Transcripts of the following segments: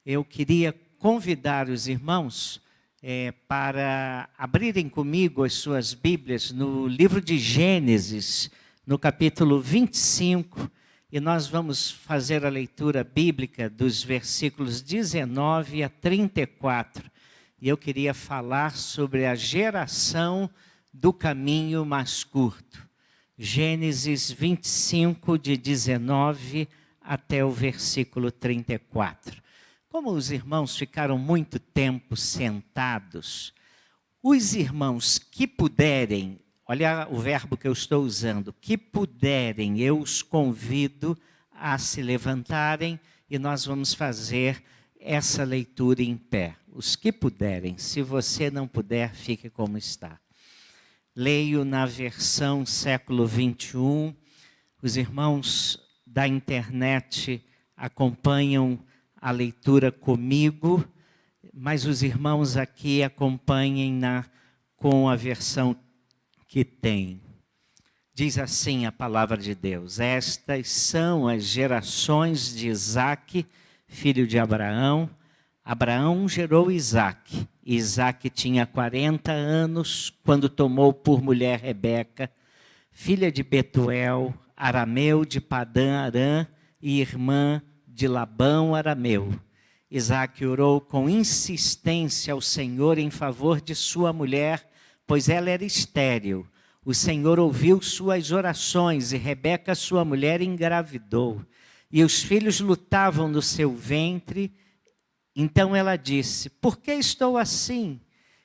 Eu queria convidar os irmãos para abrirem comigo as suas Bíblias no livro de Gênesis, no capítulo 25, e nós vamos fazer a leitura bíblica dos versículos 19 a 34. E eu queria falar sobre a geração do caminho mais curto. Gênesis 25, de 19 até o versículo 34. Como os irmãos ficaram muito tempo sentados, os irmãos que puderem, olha o verbo que eu estou usando, que puderem, eu os convido a se levantarem e nós vamos fazer essa leitura em pé. Os que puderem, se você não puder, fique como está. Leio na versão século 21, os irmãos da internet acompanham a leitura comigo, mas os irmãos aqui acompanhem com a versão que tem. Diz assim a palavra de Deus: estas são as gerações de Isaque, filho de Abraão. Abraão gerou Isaque. Isaque tinha 40 anos quando tomou por mulher Rebeca, filha de Betuel, arameu de Padã Arã e irmã de Labão arameu. Isaque orou com insistência ao Senhor em favor de sua mulher, pois ela era estéril. O Senhor ouviu suas orações e Rebeca, sua mulher, engravidou. E os filhos lutavam no seu ventre. Então ela disse: por que estou assim?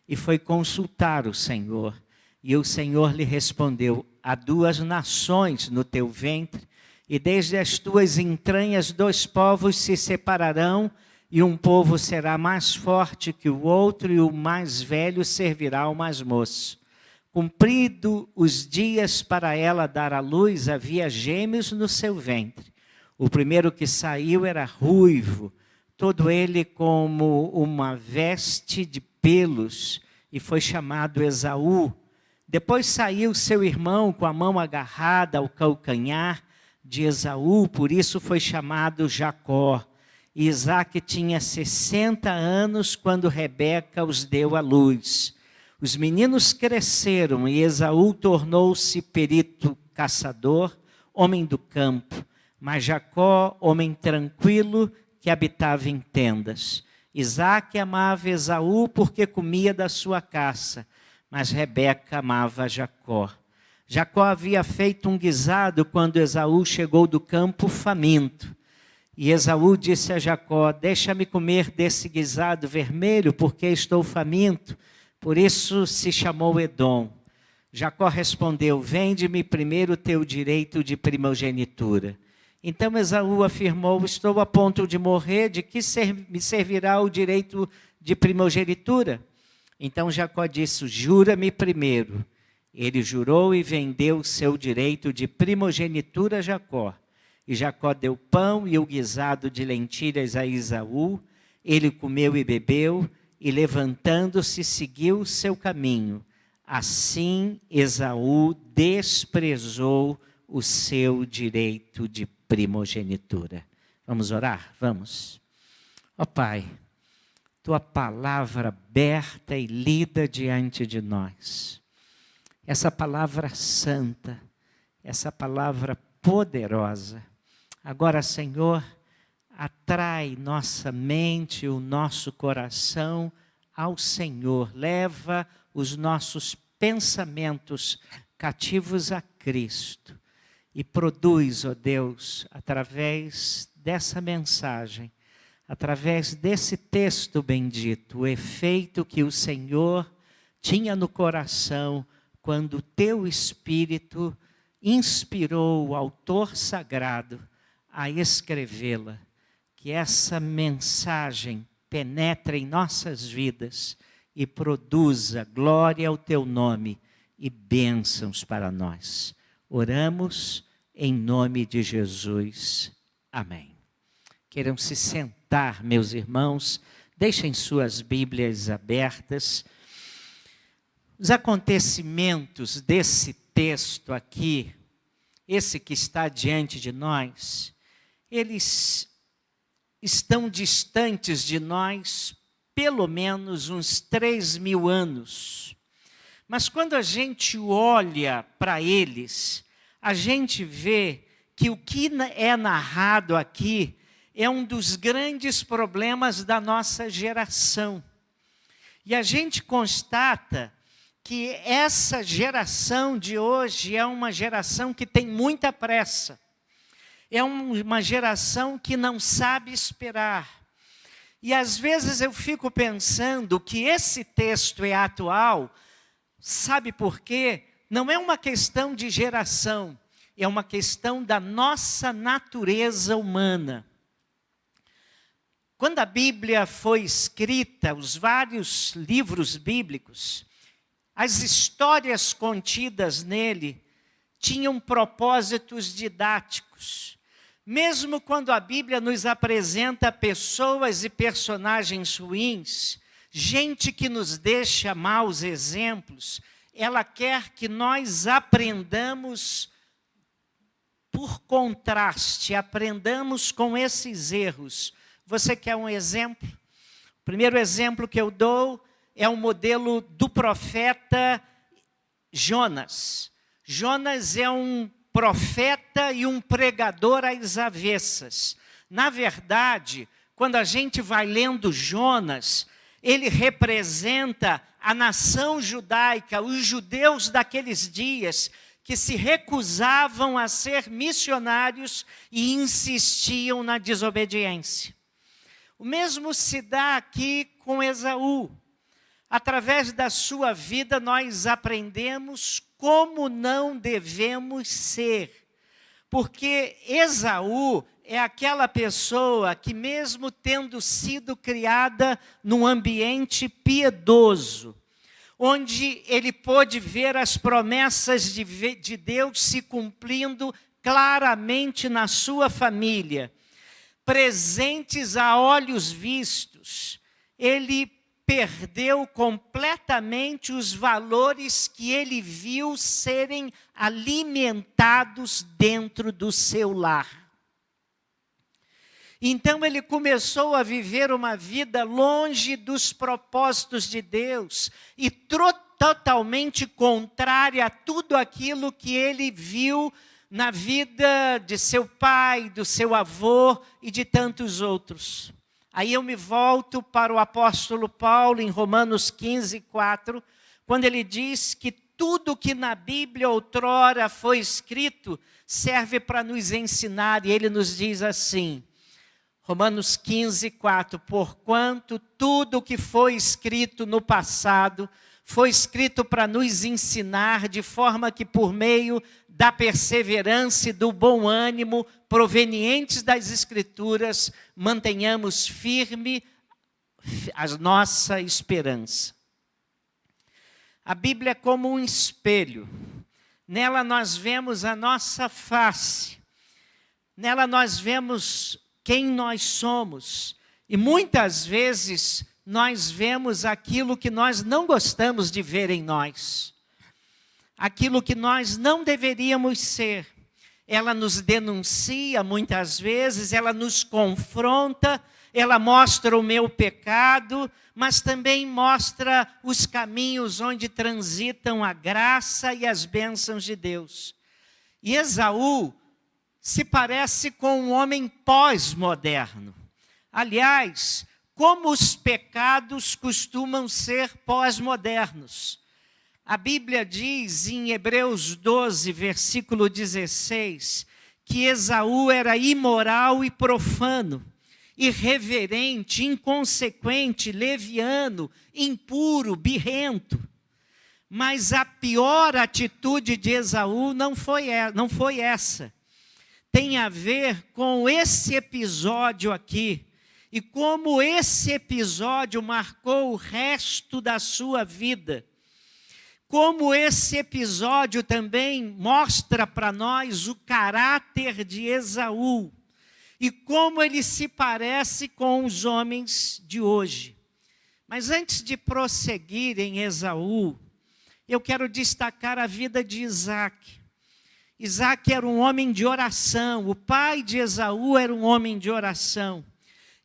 E foi consultar o Senhor. E o Senhor lhe respondeu: há 2 nações no teu ventre, e desde as tuas entranhas 2 povos se separarão, e um povo será mais forte que o outro, e o mais velho servirá ao mais moço. Cumprido os dias para ela dar à luz, havia gêmeos no seu ventre. O primeiro que saiu era ruivo, todo ele como uma veste de pelos, e foi chamado Esaú. Depois saiu seu irmão com a mão agarrada ao calcanhar de Esaú, por isso foi chamado Jacó. E Isaque tinha 60 anos quando Rebeca os deu à luz. Os meninos cresceram e Esaú tornou-se perito caçador, homem do campo. Mas Jacó, homem tranquilo, que habitava em tendas. Isaque amava Esaú porque comia da sua caça, mas Rebeca amava Jacó. Jacó havia feito um guisado quando Esaú chegou do campo faminto. E Esaú disse a Jacó: deixa-me comer desse guisado vermelho, porque estou faminto. Por isso se chamou Edom. Jacó respondeu: vende-me primeiro o teu direito de primogenitura. Então Esaú afirmou: estou a ponto de morrer, de que me servirá o direito de primogenitura? Então Jacó disse: jura-me primeiro. Ele jurou e vendeu o seu direito de primogenitura a Jacó. E Jacó deu pão e o guisado de lentilhas a Esaú. Ele comeu e bebeu, e levantando-se seguiu o seu caminho. Assim Esaú desprezou o seu direito de primogenitura. Vamos orar? Vamos. Ó Pai, tua palavra aberta e lida diante de nós. Essa palavra santa, essa palavra poderosa. Agora, Senhor, atrai nossa mente, o nosso coração ao Senhor. Leva os nossos pensamentos cativos a Cristo. E produz, ó Deus, através dessa mensagem, através desse texto bendito, o efeito que o Senhor tinha no coração quando o teu Espírito inspirou o autor sagrado a escrevê-la. Que essa mensagem penetre em nossas vidas e produza glória ao teu nome e bênçãos para nós. Oramos em nome de Jesus. Amém. Queiram se sentar, meus irmãos, deixem suas Bíblias abertas. Os acontecimentos desse texto aqui, esse que está diante de nós, eles estão distantes de nós pelo menos uns 3.000 anos. Mas quando a gente olha para eles, a gente vê que o que é narrado aqui é um dos grandes problemas da nossa geração. E a gente constata que essa geração de hoje é uma geração que tem muita pressa. É uma geração que não sabe esperar. E às vezes eu fico pensando que esse texto é atual, sabe por quê? Não é uma questão de geração, é uma questão da nossa natureza humana. Quando a Bíblia foi escrita, os vários livros bíblicos, as histórias contidas nele tinham propósitos didáticos. Mesmo quando a Bíblia nos apresenta pessoas e personagens ruins, gente que nos deixa maus exemplos, ela quer que nós aprendamos por contraste, aprendamos com esses erros. Você quer um exemplo? O primeiro exemplo que eu dou é o modelo do profeta Jonas. Jonas é um profeta e um pregador às avessas. Na verdade, quando a gente vai lendo Jonas, ele representa a nação judaica, os judeus daqueles dias, que se recusavam a ser missionários e insistiam na desobediência. O mesmo se dá aqui com Esaú. Através da sua vida, nós aprendemos como não devemos ser. Porque Esaú é aquela pessoa que, mesmo tendo sido criada num ambiente piedoso, onde ele pôde ver as promessas de Deus se cumprindo claramente na sua família, presentes a olhos vistos, ele perdeu completamente os valores que ele viu serem alimentados dentro do seu lar. Então ele começou a viver uma vida longe dos propósitos de Deus e totalmente contrária a tudo aquilo que ele viu na vida de seu pai, do seu avô e de tantos outros. Aí eu me volto para o apóstolo Paulo em Romanos 15:4, quando ele diz que tudo que na Bíblia outrora foi escrito serve para nos ensinar, e ele nos diz assim, Romanos 15:4, porquanto tudo que foi escrito no passado foi escrito para nos ensinar, de forma que por meio da perseverança e do bom ânimo provenientes das Escrituras, mantenhamos firme a nossa esperança. A Bíblia é como um espelho. Nela nós vemos a nossa face. Nela nós vemos quem nós somos. E muitas vezes nós vemos aquilo que nós não gostamos de ver em nós. Aquilo que nós não deveríamos ser. Ela nos denuncia muitas vezes, ela nos confronta, ela mostra o meu pecado, mas também mostra os caminhos onde transitam a graça e as bênçãos de Deus. E Esaú se parece com um homem pós-moderno. Aliás, como os pecados costumam ser pós-modernos. A Bíblia diz em Hebreus 12, versículo 16, que Esaú era imoral e profano, irreverente, inconsequente, leviano, impuro, birrento. Mas a pior atitude de Esaú não foi essa. Tem a ver com esse episódio aqui. E como esse episódio marcou o resto da sua vida. Como esse episódio também mostra para nós o caráter de Esaú. E como ele se parece com os homens de hoje. Mas antes de prosseguir em Esaú, eu quero destacar a vida de Isaac. Isaac era um homem de oração. O pai de Esaú era um homem de oração.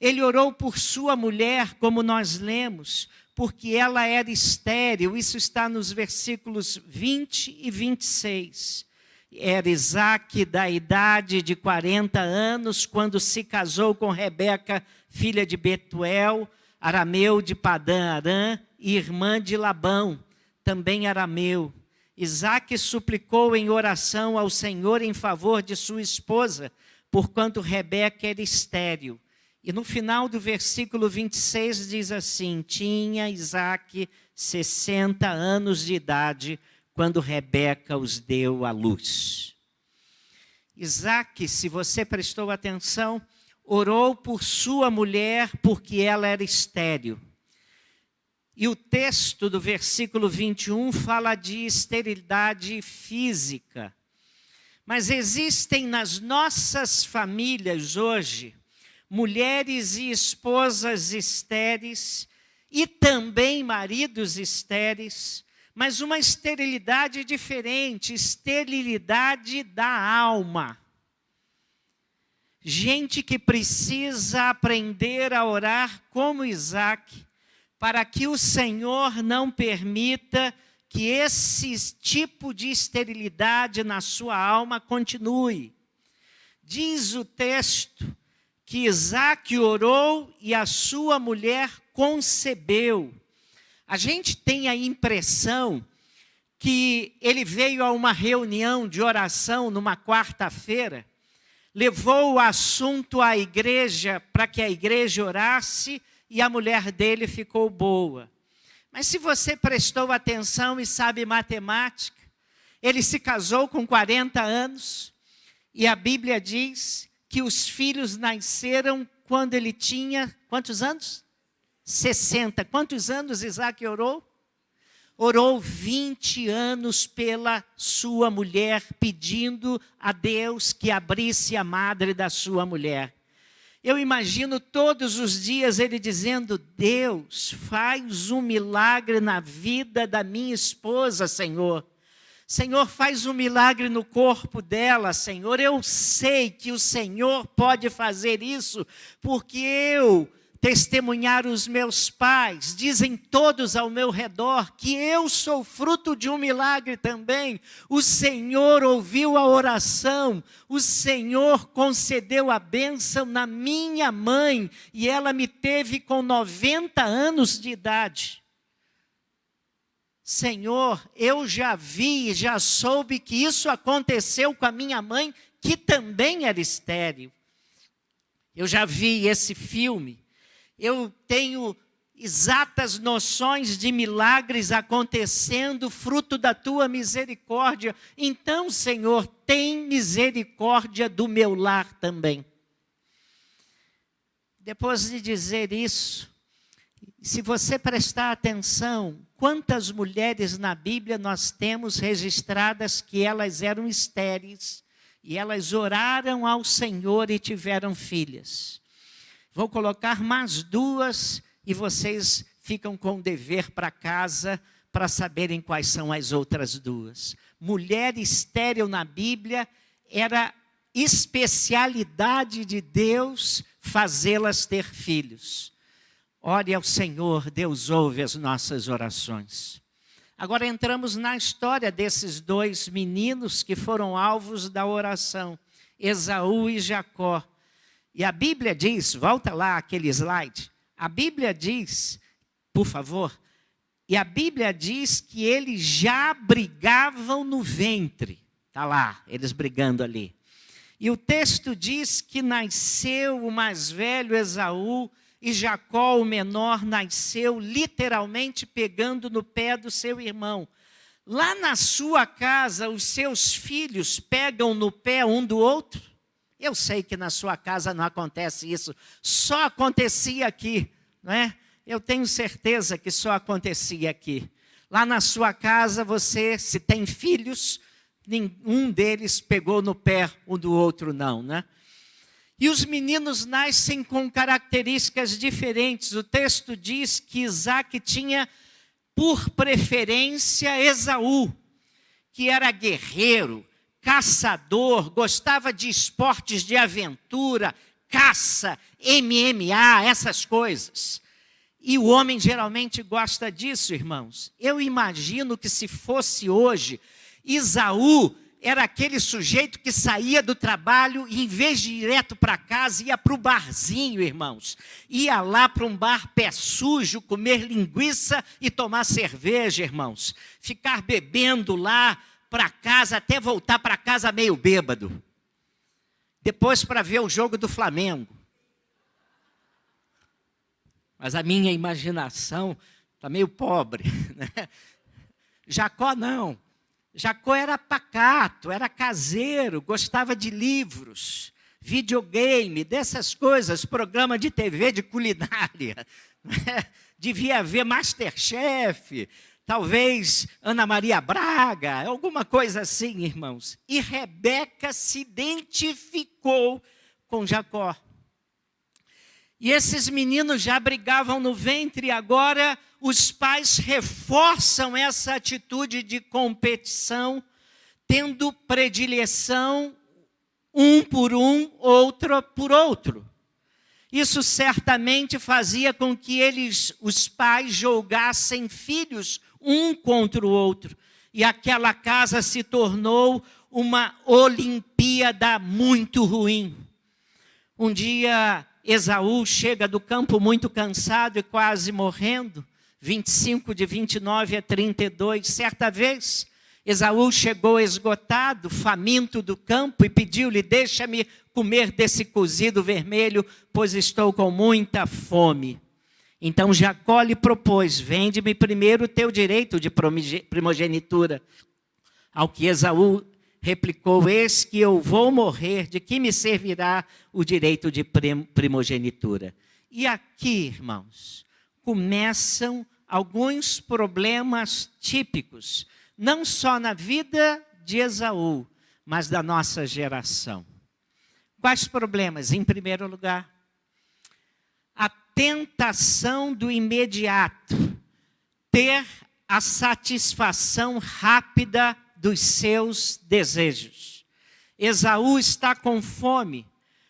Ele orou por sua mulher, como nós lemos, porque ela era estéril. Isso está nos versículos 20 e 26. Era Isaque da idade de 40 anos, quando se casou com Rebeca, filha de Betuel, arameu de Padã-Arã, e irmã de Labão, também arameu. Isaque suplicou em oração ao Senhor em favor de sua esposa, porquanto Rebeca era estéril. E no final do versículo 26 diz assim: tinha Isaque 60 anos de idade, quando Rebeca os deu à luz. Isaque, se você prestou atenção, orou por sua mulher, porque ela era estéril. E o texto do versículo 21 fala de esterilidade física. Mas existem nas nossas famílias hoje mulheres e esposas estéreis e também maridos estéreis, mas uma esterilidade diferente, esterilidade da alma. Gente que precisa aprender a orar como Isaque, para que o Senhor não permita que esse tipo de esterilidade na sua alma continue. Diz o texto que Isaque orou e a sua mulher concebeu. A gente tem a impressão que ele veio a uma reunião de oração numa quarta-feira, levou o assunto à igreja para que a igreja orasse e a mulher dele ficou boa. Mas se você prestou atenção e sabe matemática, ele se casou com 40 anos e a Bíblia diz que os filhos nasceram quando ele tinha, quantos anos? 60. Quantos anos Isaque orou? Orou 20 anos pela sua mulher, pedindo a Deus que abrisse a madre da sua mulher. Eu imagino todos os dias ele dizendo: Deus, faz um milagre na vida da minha esposa, Senhor. Senhor, faz um milagre no corpo dela, Senhor. Eu sei que o Senhor pode fazer isso, porque eu testemunhar os meus pais, dizem todos ao meu redor que eu sou fruto de um milagre também. O Senhor ouviu a oração, o Senhor concedeu a bênção na minha mãe, e ela me teve com 90 anos de idade. Senhor, eu já vi, já soube que isso aconteceu com a minha mãe, que também era estéril. Eu já vi esse filme. Eu tenho exatas noções de milagres acontecendo, fruto da tua misericórdia. Então, Senhor, tem misericórdia do meu lar também. Depois de dizer isso, se você prestar atenção, quantas mulheres na Bíblia nós temos registradas que elas eram estéreis e elas oraram ao Senhor e tiveram filhas? Vou colocar mais duas e vocês ficam com o dever para casa para saberem quais são as outras duas. Mulher estéril na Bíblia era especialidade de Deus fazê-las ter filhos. Ore ao Senhor, Deus ouve as nossas orações. Agora entramos na história desses dois meninos que foram alvos da oração, Esaú e Jacó. E a Bíblia diz, volta lá aquele slide, a Bíblia diz, por favor, e a Bíblia diz que eles já brigavam no ventre. Está lá, eles brigando ali. E o texto diz que nasceu o mais velho Esaú e Jacó, o menor, nasceu literalmente pegando no pé do seu irmão. Lá na sua casa, os seus filhos pegam no pé um do outro? Eu sei que na sua casa não acontece isso, só acontecia aqui, não é? Eu tenho certeza que só acontecia aqui. Lá na sua casa, você, se tem filhos, nenhum deles pegou no pé um do outro não, né? E os meninos nascem com características diferentes. O texto diz que Isaque tinha, por preferência, Esaú, que era guerreiro, caçador, gostava de esportes de aventura, caça, MMA, essas coisas. E o homem geralmente gosta disso, irmãos. Eu imagino que se fosse hoje, Esaú era aquele sujeito que saía do trabalho e, em vez de ir direto para casa, ia para o barzinho, irmãos. Ia lá para um bar pé sujo, comer linguiça e tomar cerveja, irmãos. Ficar bebendo lá para casa, até voltar para casa meio bêbado. Depois para ver o jogo do Flamengo. Mas a minha imaginação está meio pobre, né? Jacó não. Jacó era pacato, era caseiro, gostava de livros, videogame, dessas coisas, programa de TV de culinária. Né? Devia haver MasterChef, talvez Ana Maria Braga, alguma coisa assim, irmãos. E Rebeca se identificou com Jacó. E esses meninos já brigavam no ventre, e agora os pais reforçam essa atitude de competição, tendo predileção um por um, outro por outro. Isso certamente fazia com que os pais julgassem filhos um contra o outro. E aquela casa se tornou uma Olimpíada muito ruim. Um dia, Esaú chega do campo muito cansado e quase morrendo. 25, de 29 a 32. Certa vez, Esaú chegou esgotado, faminto do campo, e pediu-lhe: deixa-me comer desse cozido vermelho, pois estou com muita fome. Então Jacó lhe propôs: vende-me primeiro o teu direito de primogenitura. Ao que Esaú replicou: eis que eu vou morrer, de que me servirá o direito de primogenitura? E aqui, irmãos, começam alguns problemas típicos, não só na vida de Esaú, mas da nossa geração. Quais problemas? Em primeiro lugar, a tentação do imediato, ter a satisfação rápida dos seus desejos. Esaú está com fome,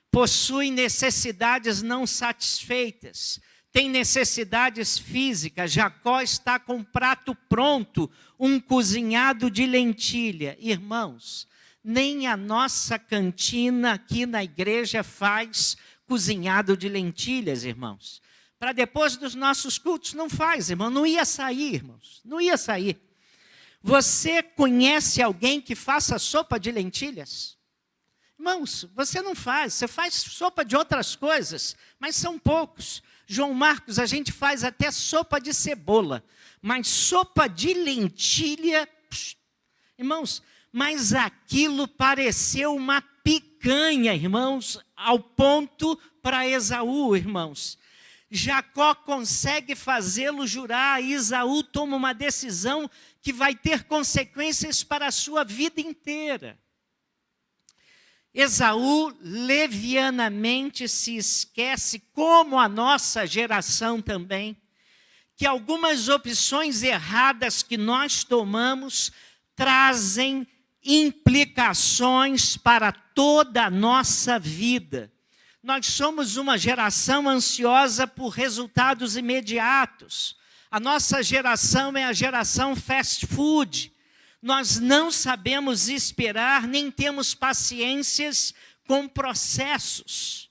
possui necessidades não satisfeitas, tem necessidades físicas. Jacó está com um prato pronto, um cozinhado de lentilha. Irmãos, nem a nossa cantina aqui na igreja faz cozinhado de lentilhas, irmãos. Para depois dos nossos cultos não faz, irmão. Não ia sair, irmãos. Não ia sair. Você conhece alguém que faça sopa de lentilhas? Irmãos, você não faz. Você faz sopa de outras coisas, mas são poucos. João Marcos, a gente faz até sopa de cebola, mas sopa de lentilha, irmãos, mas aquilo pareceu uma picanha, irmãos, ao ponto para Esaú, irmãos. Jacó consegue fazê-lo jurar, e Esaú toma uma decisão que vai ter consequências para a sua vida inteira. Esaú levianamente se esquece, como a nossa geração também, que algumas opções erradas que nós tomamos trazem implicações para toda a nossa vida. Nós somos uma geração ansiosa por resultados imediatos. A nossa geração é a geração fast food. Nós não sabemos esperar, nem temos paciências com processos.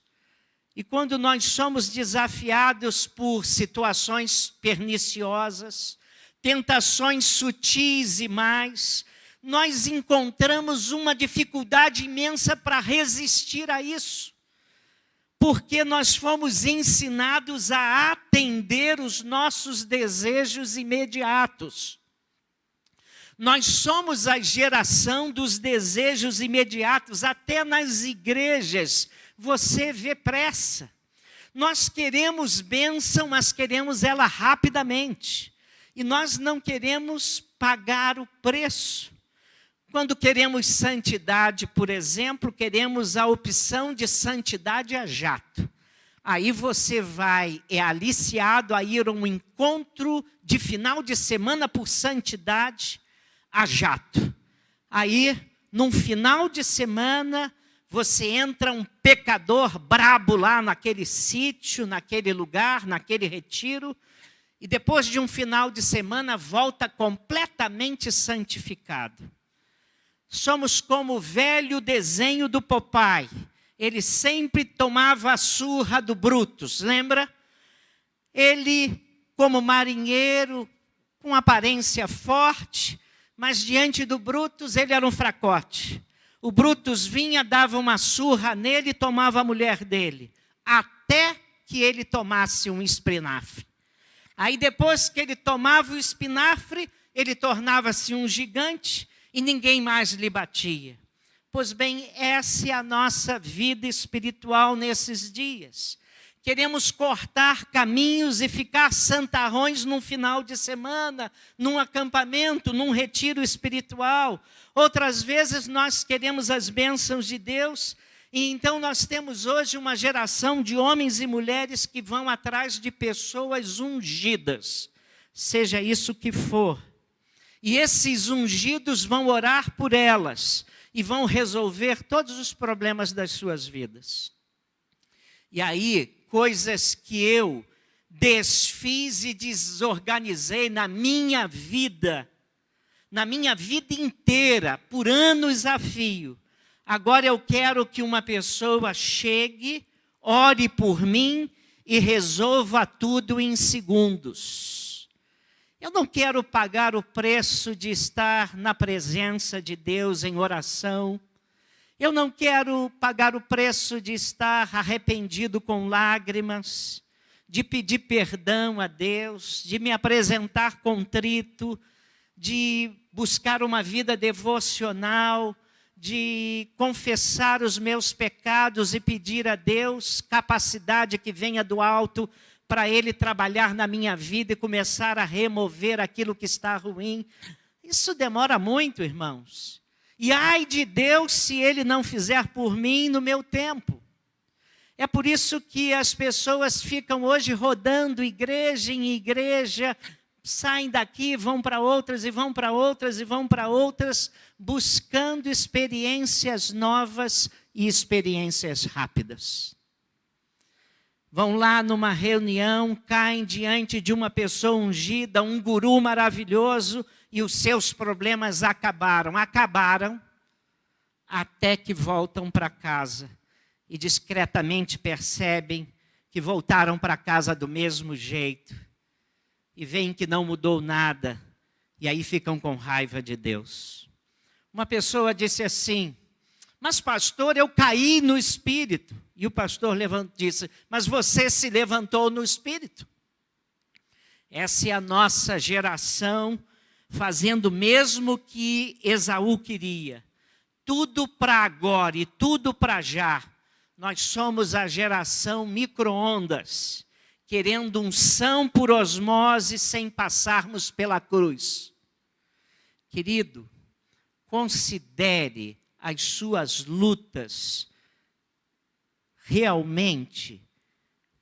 E quando nós somos desafiados por situações perniciosas, tentações sutis e mais, nós encontramos uma dificuldade imensa para resistir a isso. Porque nós fomos ensinados a atender os nossos desejos imediatos. Nós somos a geração dos desejos imediatos, até nas igrejas você vê pressa. Nós queremos bênção, mas queremos ela rapidamente. E nós não queremos pagar o preço. Quando queremos santidade, por exemplo, queremos a opção de santidade a jato. Aí você é aliciado a ir a um encontro de final de semana por santidade a jato. Aí, num final de semana, você entra um pecador brabo lá naquele sítio, naquele lugar, naquele retiro, e depois de um final de semana volta completamente santificado. Somos como o velho desenho do Popeye. Ele sempre tomava a surra do Brutus, lembra? Ele, como marinheiro, com aparência forte, mas diante do Brutus ele era um fracote. O Brutus vinha, dava uma surra nele e tomava a mulher dele, até que ele tomasse um espinafre. Aí depois que ele tomava o espinafre, ele tornava-se um gigante e ninguém mais lhe batia. Pois bem, essa é a nossa vida espiritual nesses dias. Queremos cortar caminhos e ficar santarrões num final de semana, num acampamento, num retiro espiritual. Outras vezes nós queremos as bênçãos de Deus, e então nós temos hoje uma geração de homens e mulheres que vão atrás de pessoas ungidas, seja isso que for. E esses ungidos vão orar por elas e vão resolver todos os problemas das suas vidas. E aí, coisas que eu desfiz e desorganizei na minha vida inteira, por anos a fio. Agora eu quero que uma pessoa chegue, ore por mim e resolva tudo em segundos. Eu não quero pagar o preço de estar na presença de Deus em oração. Eu não quero pagar o preço de estar arrependido com lágrimas, de pedir perdão a Deus, de me apresentar contrito, de buscar uma vida devocional, de confessar os meus pecados e pedir a Deus capacidade que venha do alto para Ele trabalhar na minha vida e começar a remover aquilo que está ruim. Isso demora muito, irmãos. E ai de Deus se Ele não fizer por mim no meu tempo. É por isso que as pessoas ficam hoje rodando igreja em igreja, saem daqui, vão para outras, e vão para outras, e vão para outras, buscando experiências novas e experiências rápidas. Vão lá numa reunião, caem diante de uma pessoa ungida, um guru maravilhoso, e os seus problemas acabaram. Acabaram até que voltam para casa e discretamente percebem que voltaram para casa do mesmo jeito. E veem que não mudou nada, e aí ficam com raiva de Deus. Uma pessoa disse assim: mas pastor, eu caí no espírito. E o pastor disse: mas você se levantou no espírito. Essa é a nossa geração, fazendo o mesmo que Esaú queria. Tudo para agora e tudo para já. Nós somos a geração micro-ondas, querendo unção por osmose sem passarmos pela cruz. Querido, considere as suas lutas realmente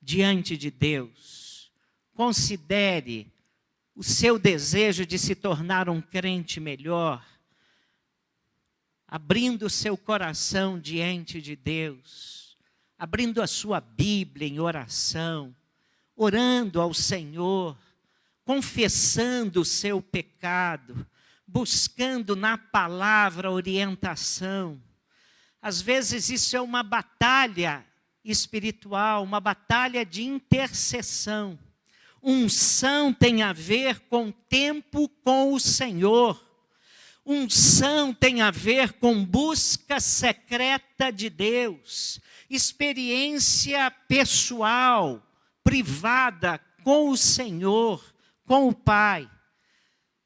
diante de Deus. Considere o seu desejo de se tornar um crente melhor, abrindo o seu coração diante de Deus, abrindo a sua Bíblia em oração, orando ao Senhor, confessando o seu pecado, buscando na palavra orientação. Às vezes isso é uma batalha espiritual, uma batalha de intercessão. Unção tem a ver com tempo com o Senhor. Unção tem a ver com busca secreta de Deus, experiência pessoal, privada com o Senhor, com o Pai.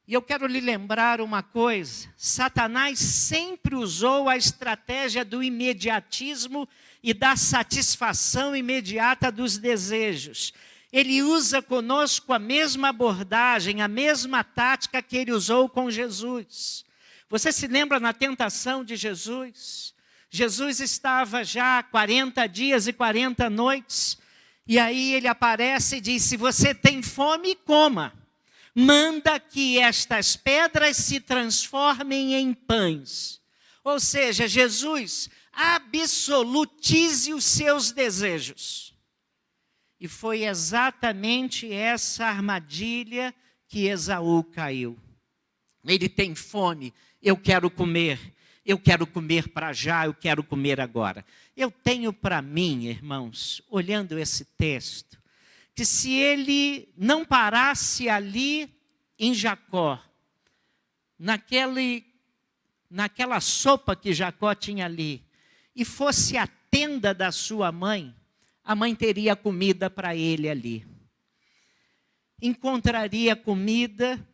E eu quero lhe lembrar uma coisa: Satanás sempre usou a estratégia do imediatismo e da satisfação imediata dos desejos. Ele usa conosco a mesma abordagem, a mesma tática que ele usou com Jesus. Você se lembra na tentação de Jesus? Jesus estava já 40 dias e 40 noites, e aí ele aparece e diz: se você tem fome, coma. Manda que estas pedras se transformem em pães. Ou seja, Jesus, absolutize os seus desejos. E foi exatamente essa armadilha que Esaú caiu. Ele tem fome, eu quero comer para já, eu quero comer agora. Eu tenho para mim, irmãos, olhando esse texto, que se ele não parasse ali em Jacó, naquela sopa que Jacó tinha ali, e fosse a tenda da sua mãe, a mãe teria comida para ele ali. Encontraria comida,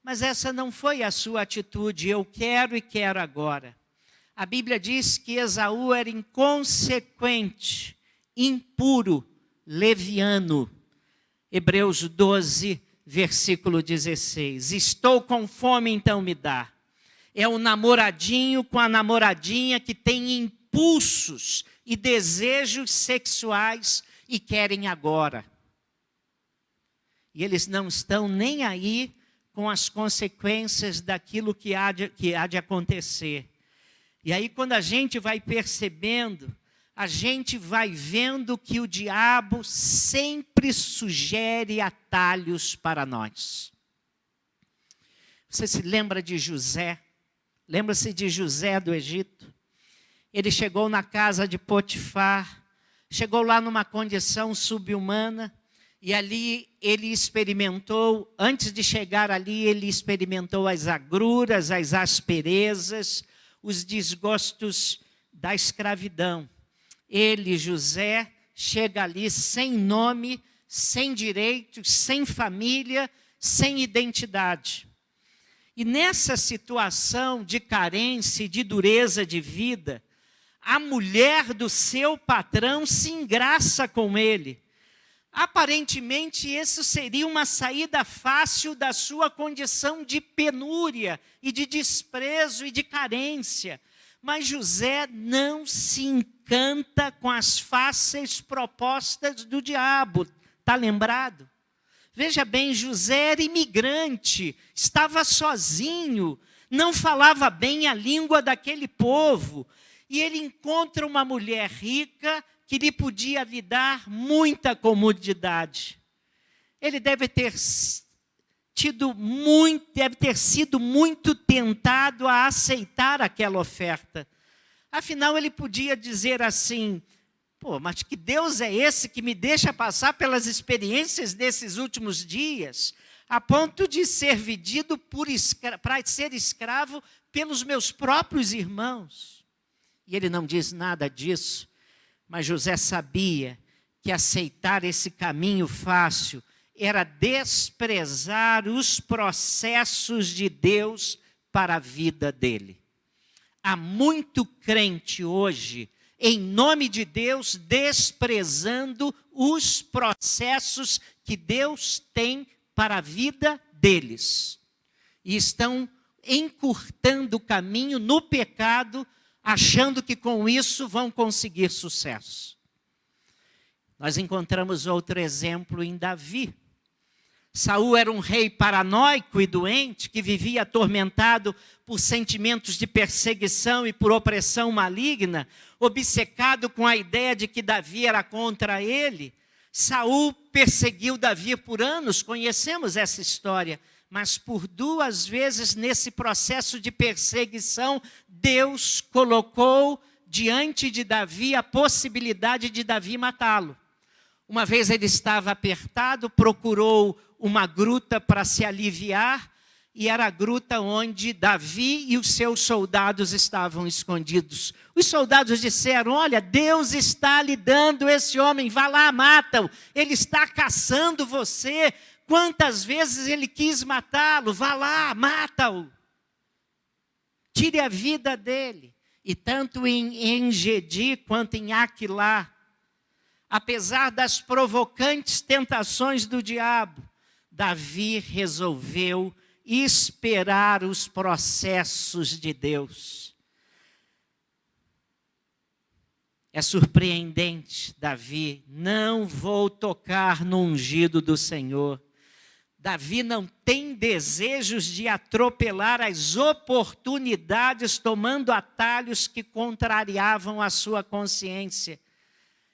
mas essa não foi a sua atitude, eu quero e quero agora. A Bíblia diz que Esaú era inconsequente, impuro, leviano. Hebreus 12, versículo 16. Estou com fome, então me dá. É o namoradinho com a namoradinha que tem impulsos e desejos sexuais e querem agora. E eles não estão nem aí com as consequências daquilo que há de acontecer. E aí quando a gente vai percebendo, a gente vai vendo que o diabo sempre sugere atalhos para nós. Você se lembra de José? Lembra-se de José do Egito? Ele chegou na casa de Potifar, chegou lá numa condição subhumana, e ali ele experimentou, antes de chegar ali, ele experimentou as agruras, as asperezas, os desgostos da escravidão. Ele, José, chega ali sem nome, sem direitos, sem família, sem identidade. E nessa situação de carência e de dureza de vida, a mulher do seu patrão se engraça com ele. Aparentemente, isso seria uma saída fácil da sua condição de penúria e de desprezo e de carência. Mas José não se encanta com as fáceis propostas do diabo. Está lembrado? Veja bem, José era imigrante, estava sozinho, não falava bem a língua daquele povo. E ele encontra uma mulher rica que lhe podia lhe dar muita comodidade. Ele deve ter sido muito tentado a aceitar aquela oferta. Afinal, ele podia dizer assim, mas que Deus é esse que me deixa passar pelas experiências desses últimos dias, a ponto de ser vendido para ser escravo pelos meus próprios irmãos? E ele não diz nada disso, mas José sabia que aceitar esse caminho fácil era desprezar os processos de Deus para a vida dele. Há muito crente hoje, em nome de Deus, desprezando os processos que Deus tem para a vida deles. E estão encurtando o caminho no pecado, achando que com isso vão conseguir sucesso. Nós encontramos outro exemplo em Davi. Saul era um rei paranoico e doente, que vivia atormentado por sentimentos de perseguição e por opressão maligna, obcecado com a ideia de que Davi era contra ele. Saul perseguiu Davi por anos, conhecemos essa história, mas por 2 vezes nesse processo de perseguição, Deus colocou diante de Davi a possibilidade de Davi matá-lo. Uma vez ele estava apertado, procurou uma gruta para se aliviar, e era a gruta onde Davi e os seus soldados estavam escondidos. Os soldados disseram, olha, Deus está lhe dando esse homem, vá lá, mata-o, ele está caçando você. Quantas vezes ele quis matá-lo, vá lá, mata-o. Tire a vida dele. E tanto em Engedi quanto em Aquilá, apesar das provocantes tentações do diabo, Davi resolveu esperar os processos de Deus. É surpreendente, Davi, não vou tocar no ungido do Senhor. Davi não tem desejos de atropelar as oportunidades, tomando atalhos que contrariavam a sua consciência.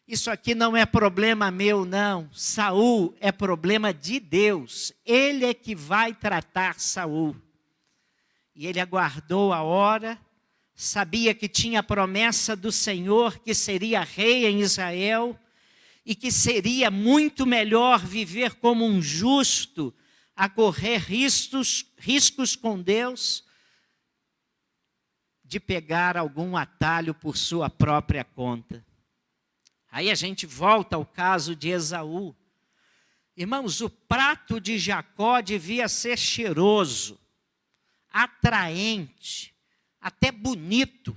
Isso aqui não é problema meu, não. Saul é problema de Deus. Ele é que vai tratar Saul. E ele aguardou a hora, sabia que tinha a promessa do Senhor que seria rei em Israel e que seria muito melhor viver como um justo, a correr riscos com Deus, de pegar algum atalho por sua própria conta. Aí a gente volta ao caso de Esaú. Irmãos, o prato de Jacó devia ser cheiroso, atraente, até bonito.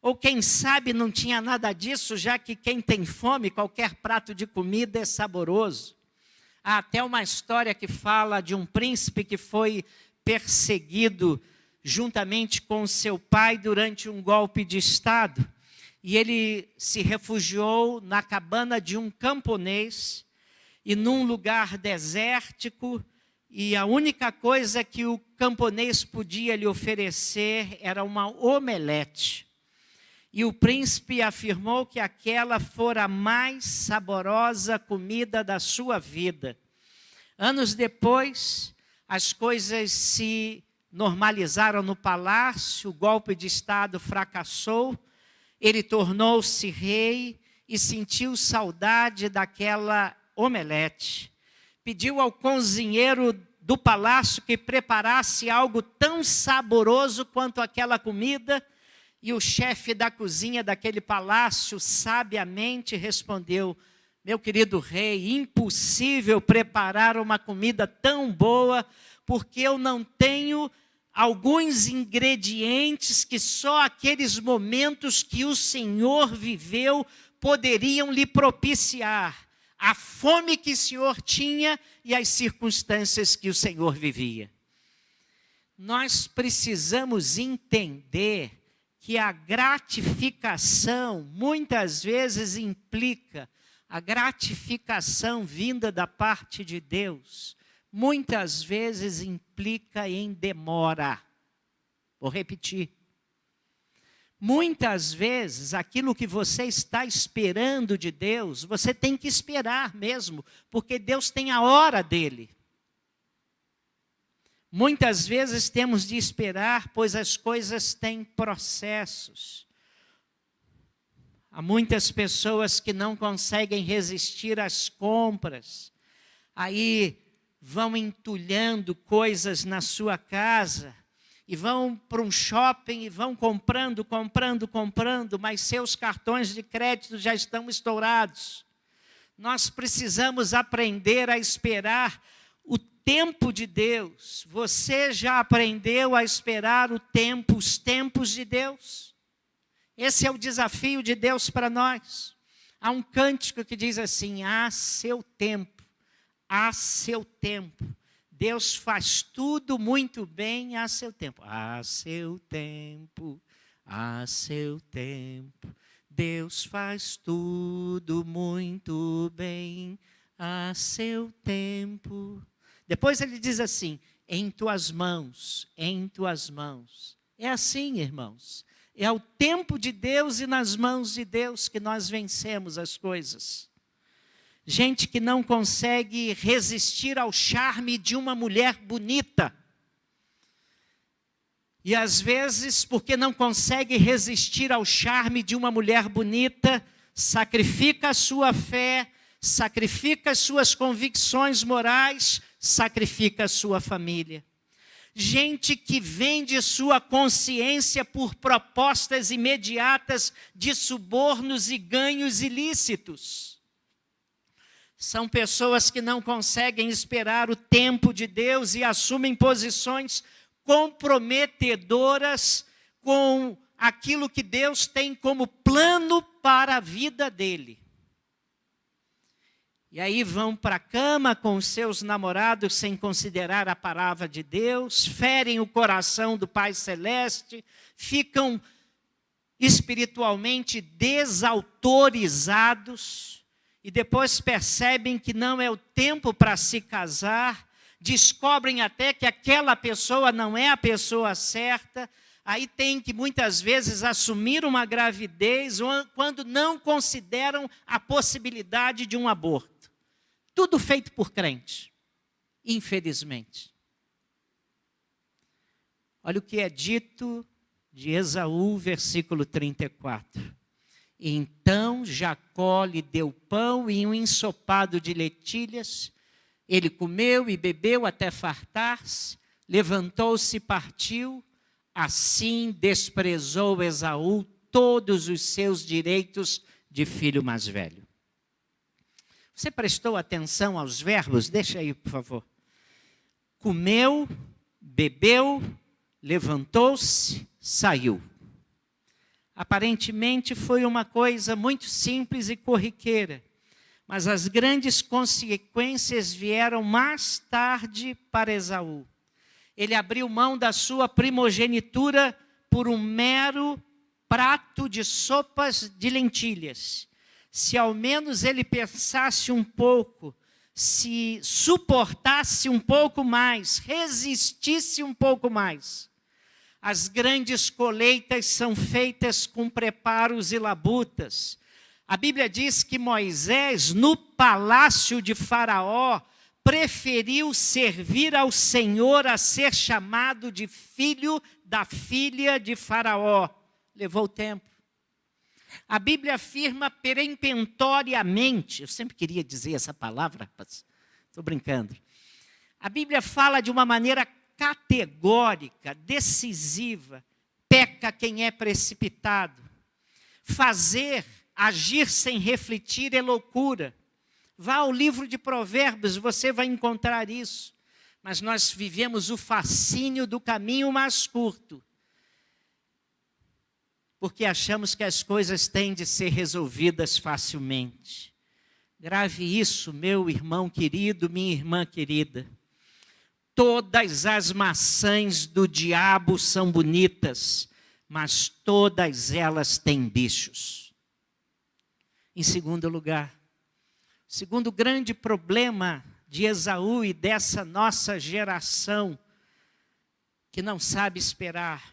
Ou quem sabe não tinha nada disso, já que quem tem fome, qualquer prato de comida é saboroso. Há até uma história que fala de um príncipe que foi perseguido juntamente com seu pai durante um golpe de Estado. E ele se refugiou na cabana de um camponês, e num lugar desértico, e a única coisa que o camponês podia lhe oferecer era uma omelete. E o príncipe afirmou que aquela fora a mais saborosa comida da sua vida. Anos depois, as coisas se normalizaram no palácio, o golpe de Estado fracassou, ele tornou-se rei e sentiu saudade daquela omelete. Pediu ao cozinheiro do palácio que preparasse algo tão saboroso quanto aquela comida, e o chefe da cozinha daquele palácio sabiamente respondeu: meu querido rei, impossível preparar uma comida tão boa, porque eu não tenho alguns ingredientes que só aqueles momentos que o Senhor viveu poderiam lhe propiciar. A fome que o Senhor tinha e as circunstâncias que o Senhor vivia. Nós precisamos entender que a gratificação muitas vezes implica a gratificação vinda da parte de Deus. Muitas vezes implica em demora. Vou repetir. Muitas vezes, aquilo que você está esperando de Deus, você tem que esperar mesmo, porque Deus tem a hora dele. Muitas vezes temos de esperar, pois as coisas têm processos. Há muitas pessoas que não conseguem resistir às compras, aí vão entulhando coisas na sua casa, e vão para um shopping e vão comprando, mas seus cartões de crédito já estão estourados. Nós precisamos aprender a esperar o tempo de Deus. Você já aprendeu a esperar os tempos de Deus? Esse é o desafio de Deus para nós. Há um cântico que diz assim: há seu tempo, há seu tempo. Deus faz tudo muito bem a seu tempo. A seu tempo, a seu tempo. Deus faz tudo muito bem a seu tempo. Depois ele diz assim: em tuas mãos, em tuas mãos. É assim, irmãos. É o tempo de Deus e nas mãos de Deus que nós vencemos as coisas. Gente que não consegue resistir ao charme de uma mulher bonita. E às vezes, porque não consegue resistir ao charme de uma mulher bonita, sacrifica a sua fé, sacrifica as suas convicções morais, sacrifica a sua família. Gente que vende sua consciência por propostas imediatas de subornos e ganhos ilícitos. São pessoas que não conseguem esperar o tempo de Deus e assumem posições comprometedoras com aquilo que Deus tem como plano para a vida dele. E aí vão para a cama com os seus namorados sem considerar a palavra de Deus, ferem o coração do Pai Celeste, ficam espiritualmente desautorizados, e depois percebem que não é o tempo para se casar, descobrem até que aquela pessoa não é a pessoa certa, aí tem que muitas vezes assumir uma gravidez quando não consideram a possibilidade de um aborto. Tudo feito por crente, infelizmente. Olha o que é dito de Esaú, versículo 34. Então Jacó lhe deu pão e um ensopado de lentilhas. Ele comeu e bebeu até fartar-se, levantou-se e partiu. Assim desprezou Esaú todos os seus direitos de filho mais velho. Você prestou atenção aos verbos? Deixa aí, por favor. Comeu, bebeu, levantou-se, saiu. Aparentemente foi uma coisa muito simples e corriqueira, mas as grandes consequências vieram mais tarde para Esaú. Ele abriu mão da sua primogenitura por um mero prato de sopas de lentilhas. Se ao menos ele pensasse um pouco, se suportasse um pouco mais, resistisse um pouco mais. As grandes colheitas são feitas com preparos e labutas. A Bíblia diz que Moisés, no palácio de Faraó, preferiu servir ao Senhor a ser chamado de filho da filha de Faraó. Levou tempo. A Bíblia afirma peremptoriamente, eu sempre queria dizer essa palavra, rapaz, estou brincando. A Bíblia fala de uma maneira categórica, decisiva, peca quem é precipitado. Fazer, agir sem refletir é loucura. Vá ao livro de Provérbios, você vai encontrar isso. Mas nós vivemos o fascínio do caminho mais curto. Porque achamos que as coisas têm de ser resolvidas facilmente. Grave isso, meu irmão querido, minha irmã querida. Todas as maçãs do diabo são bonitas, mas todas elas têm bichos. Em segundo lugar, o segundo grande problema de Esaú e dessa nossa geração que não sabe esperar,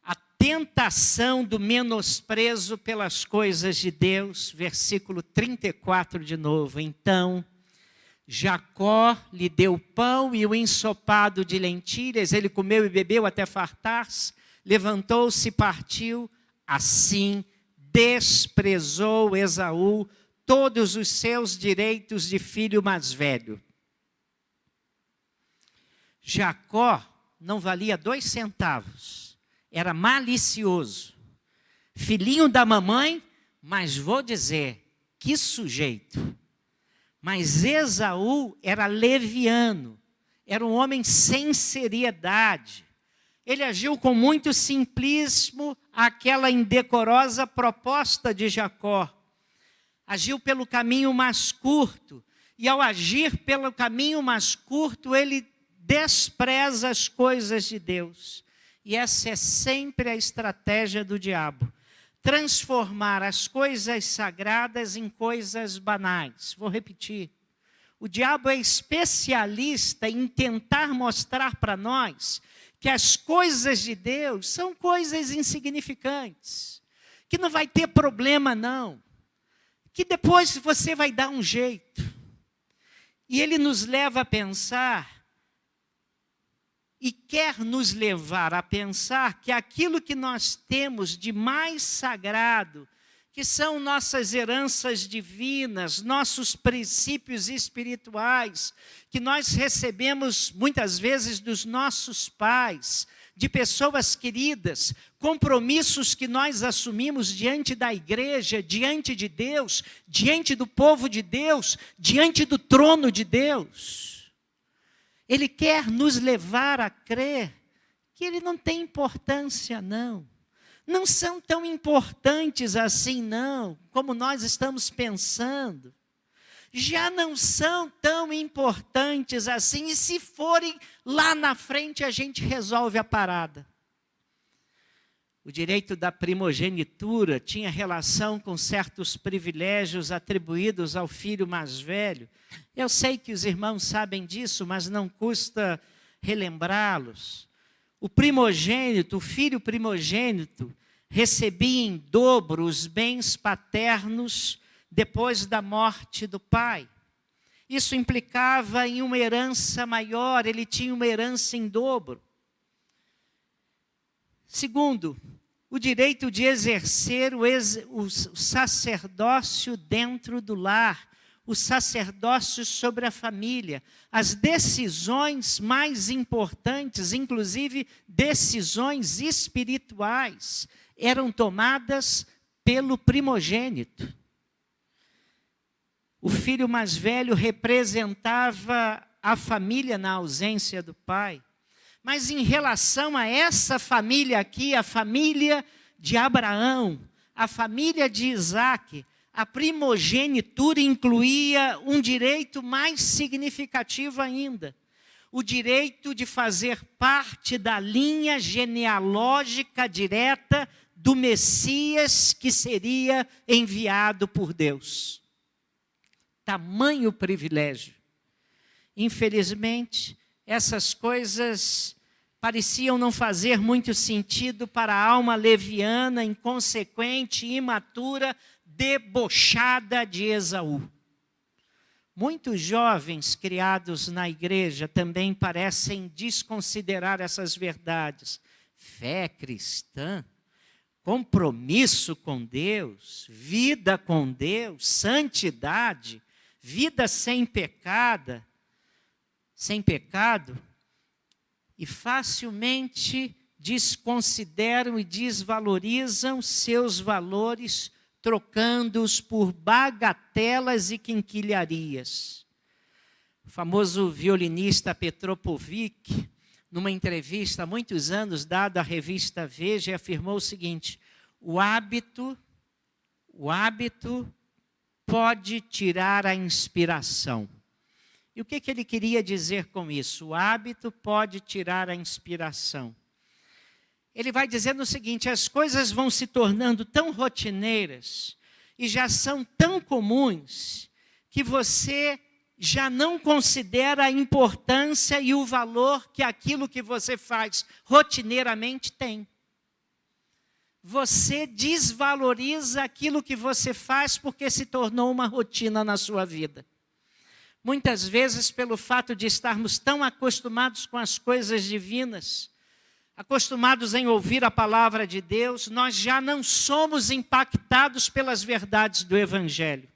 a tentação do menosprezo pelas coisas de Deus, versículo 34 de novo. Então, Jacó lhe deu pão e o ensopado de lentilhas, ele comeu e bebeu até fartar-se, levantou-se e partiu. Assim desprezou Esaú todos os seus direitos de filho mais velho. Jacó não valia 2 centavos, era malicioso, filhinho da mamãe, mas vou dizer, que sujeito. Mas Esaú era leviano, era um homem sem seriedade. Ele agiu com muito simplismo àquela indecorosa proposta de Jacó. Agiu pelo caminho mais curto, e ao agir pelo caminho mais curto, ele despreza as coisas de Deus. E essa é sempre a estratégia do diabo. Transformar as coisas sagradas em coisas banais. Vou repetir. O diabo é especialista em tentar mostrar para nós que as coisas de Deus são coisas insignificantes, que não vai ter problema não, que depois você vai dar um jeito. E ele nos leva a pensar, e quer nos levar a pensar que aquilo que nós temos de mais sagrado, que são nossas heranças divinas, nossos princípios espirituais, que nós recebemos muitas vezes dos nossos pais, de pessoas queridas, compromissos que nós assumimos diante da igreja, diante de Deus, diante do povo de Deus, diante do trono de Deus. Ele quer nos levar a crer que ele não tem importância, não. Não são tão importantes assim, não, como nós estamos pensando. Já não são tão importantes assim, e se forem, lá na frente a gente resolve a parada. O direito da primogenitura tinha relação com certos privilégios atribuídos ao filho mais velho. Eu sei que os irmãos sabem disso, mas não custa relembrá-los. O primogênito, o filho primogênito, recebia em dobro os bens paternos depois da morte do pai. Isso implicava em uma herança maior, ele tinha uma herança em dobro. Segundo, o direito de exercer o sacerdócio dentro do lar, o sacerdócio sobre a família. As decisões mais importantes, inclusive decisões espirituais, eram tomadas pelo primogênito. O filho mais velho representava a família na ausência do pai. Mas em relação a essa família aqui, a família de Abraão, a família de Isaque, a primogenitura incluía um direito mais significativo ainda. O direito de fazer parte da linha genealógica direta do Messias que seria enviado por Deus. Tamanho privilégio. Infelizmente, essas coisas pareciam não fazer muito sentido para a alma leviana, inconsequente, imatura, debochada de Esaú. Muitos jovens criados na igreja também parecem desconsiderar essas verdades. Fé cristã, compromisso com Deus, vida com Deus, santidade, vida sem pecado, e facilmente desconsideram e desvalorizam seus valores, trocando-os por bagatelas e quinquilharias. O famoso violinista Petropovic, numa entrevista há muitos anos dada à revista Veja, afirmou o seguinte: o hábito pode tirar a inspiração. E o que ele queria dizer com isso? O hábito pode tirar a inspiração. Ele vai dizendo o seguinte: as coisas vão se tornando tão rotineiras e já são tão comuns que você já não considera a importância e o valor que aquilo que você faz rotineiramente tem. Você desvaloriza aquilo que você faz porque se tornou uma rotina na sua vida. Muitas vezes, pelo fato de estarmos tão acostumados com as coisas divinas, acostumados em ouvir a palavra de Deus, nós já não somos impactados pelas verdades do Evangelho.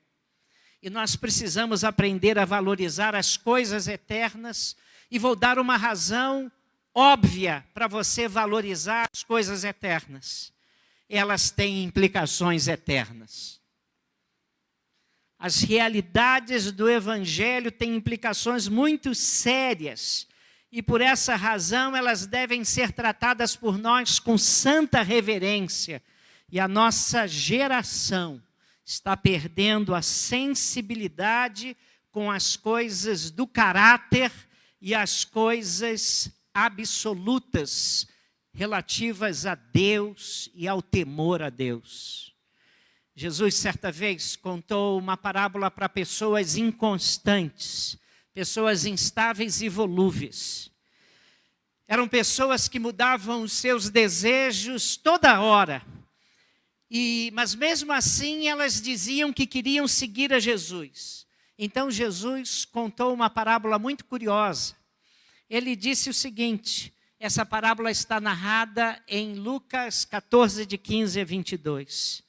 E nós precisamos aprender a valorizar as coisas eternas. E vou dar uma razão óbvia para você valorizar as coisas eternas. Elas têm implicações eternas. As realidades do Evangelho têm implicações muito sérias. E por essa razão elas devem ser tratadas por nós com santa reverência. E a nossa geração está perdendo a sensibilidade com as coisas do caráter e as coisas absolutas relativas a Deus e ao temor a Deus. Jesus, certa vez, contou uma parábola para pessoas inconstantes, pessoas instáveis e volúveis. Eram pessoas que mudavam os seus desejos toda hora. Mas mesmo assim elas diziam que queriam seguir a Jesus. Então Jesus contou uma parábola muito curiosa. Ele disse o seguinte, essa parábola está narrada em Lucas 14, de 15 a 22.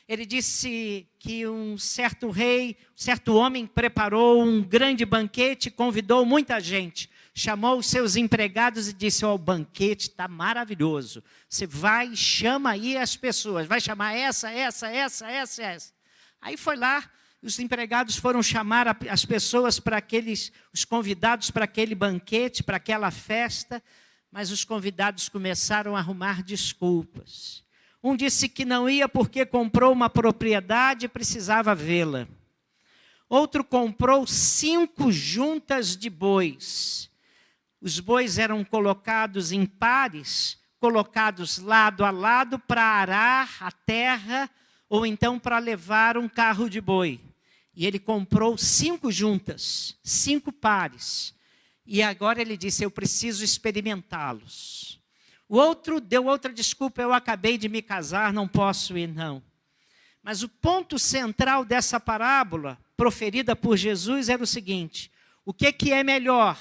Ele disse que um certo rei, um certo homem preparou um grande banquete, convidou muita gente. Chamou os seus empregados e disse: o banquete está maravilhoso. Você vai e chama aí as pessoas. Vai chamar essa. Aí foi lá, os empregados foram chamar as pessoas os convidados para aquele banquete, para aquela festa. Mas os convidados começaram a arrumar desculpas. Um disse que não ia porque comprou uma propriedade e precisava vê-la. Outro comprou 5 juntas de bois. Os bois eram colocados em pares, colocados lado a lado para arar a terra ou então para levar um carro de boi. E ele comprou 5 juntas, 5 pares. E agora ele disse, eu preciso experimentá-los. O outro deu outra desculpa, eu acabei de me casar, não posso ir não. Mas o ponto central dessa parábola, proferida por Jesus, era o seguinte: o que é melhor?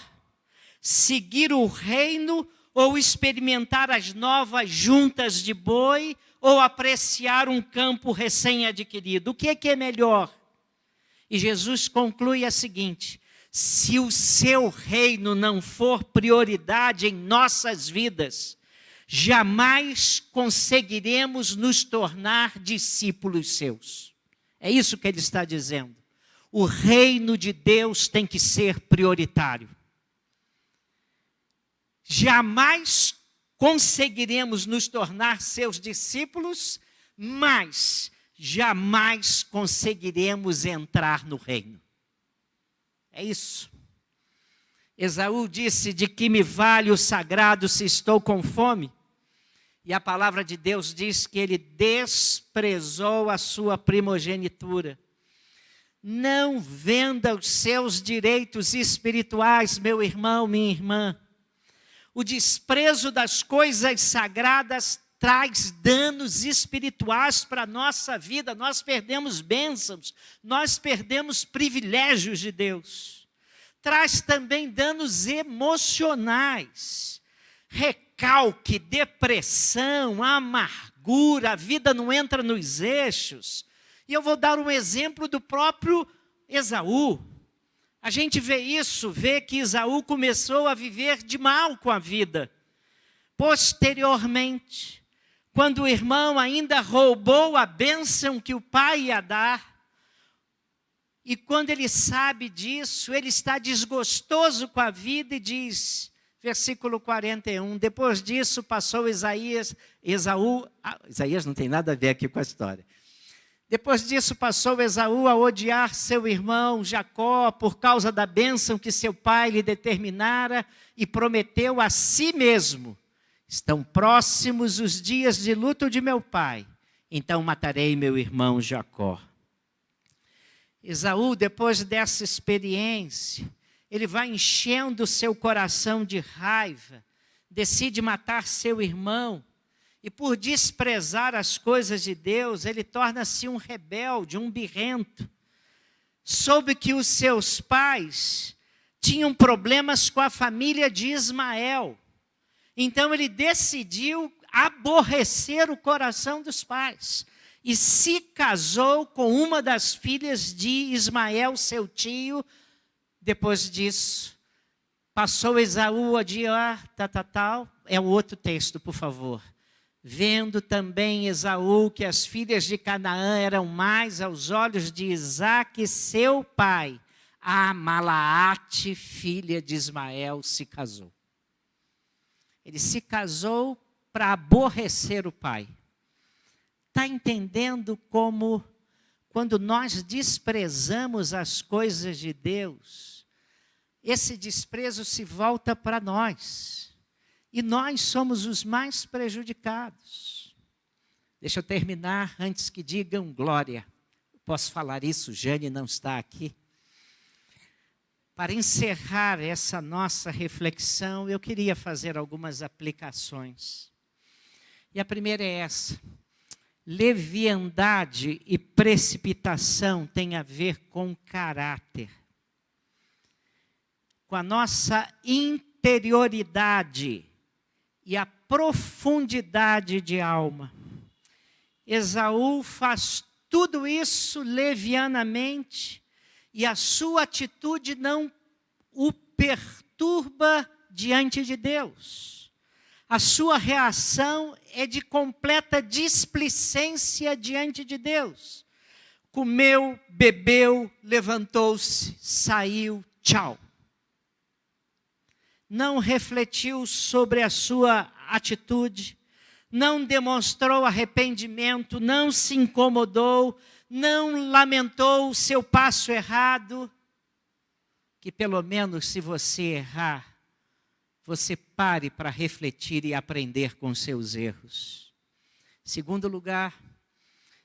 Seguir o reino ou experimentar as novas juntas de boi ou apreciar um campo recém-adquirido? O que é melhor? E Jesus conclui a seguinte: se o seu reino não for prioridade em nossas vidas, jamais conseguiremos nos tornar discípulos seus. É isso que ele está dizendo. O reino de Deus tem que ser prioritário. Jamais conseguiremos nos tornar seus discípulos, mas jamais conseguiremos entrar no reino. É isso. Esaú disse, de que me vale o sagrado se estou com fome? E a palavra de Deus diz que ele desprezou a sua primogenitura. Não venda os seus direitos espirituais, meu irmão, minha irmã. O desprezo das coisas sagradas traz danos espirituais para a nossa vida. Nós perdemos bênçãos, nós perdemos privilégios de Deus. Traz também danos emocionais, recalque, depressão, amargura, a vida não entra nos eixos. E eu vou dar um exemplo do próprio Esaú. A gente vê isso, vê que Esaú começou a viver de mal com a vida. Posteriormente, quando o irmão ainda roubou a bênção que o pai ia dar, e quando ele sabe disso, ele está desgostoso com a vida e diz, versículo 41, depois disso passou Isaías não tem nada a ver aqui com a história. Depois disso passou Esaú a odiar seu irmão Jacó por causa da bênção que seu pai lhe determinara e prometeu a si mesmo. Estão próximos os dias de luto de meu pai, então matarei meu irmão Jacó. Esaú, depois dessa experiência, ele vai enchendo seu coração de raiva, decide matar seu irmão, e por desprezar as coisas de Deus, ele torna-se um rebelde, um birrento. Soube que os seus pais tinham problemas com a família de Ismael. Então ele decidiu aborrecer o coração dos pais. E se casou com uma das filhas de Ismael, seu tio. Depois disso, passou Esaú a odiar, É o outro texto, por favor. Vendo também Esaú que as filhas de Canaã eram mais aos olhos de Isaque, seu pai, a Malaate, filha de Ismael, se casou. Ele se casou para aborrecer o pai. Está entendendo como, quando nós desprezamos as coisas de Deus, esse desprezo se volta para nós. E nós somos os mais prejudicados. Deixa eu terminar antes que digam glória. Posso falar isso, Jane não está aqui. Para encerrar essa nossa reflexão, eu queria fazer algumas aplicações. E a primeira é essa. Leviandade e precipitação têm a ver com caráter. Com a nossa interioridade e a profundidade de alma. Esaú faz tudo isso levianamente e a sua atitude não o perturba diante de Deus. A sua reação é de completa displicência diante de Deus. Comeu, bebeu, levantou-se, saiu, tchau. Não refletiu sobre a sua atitude, não demonstrou arrependimento, não se incomodou, não lamentou o seu passo errado, que pelo menos se você errar, você pare para refletir e aprender com seus erros. Segundo lugar,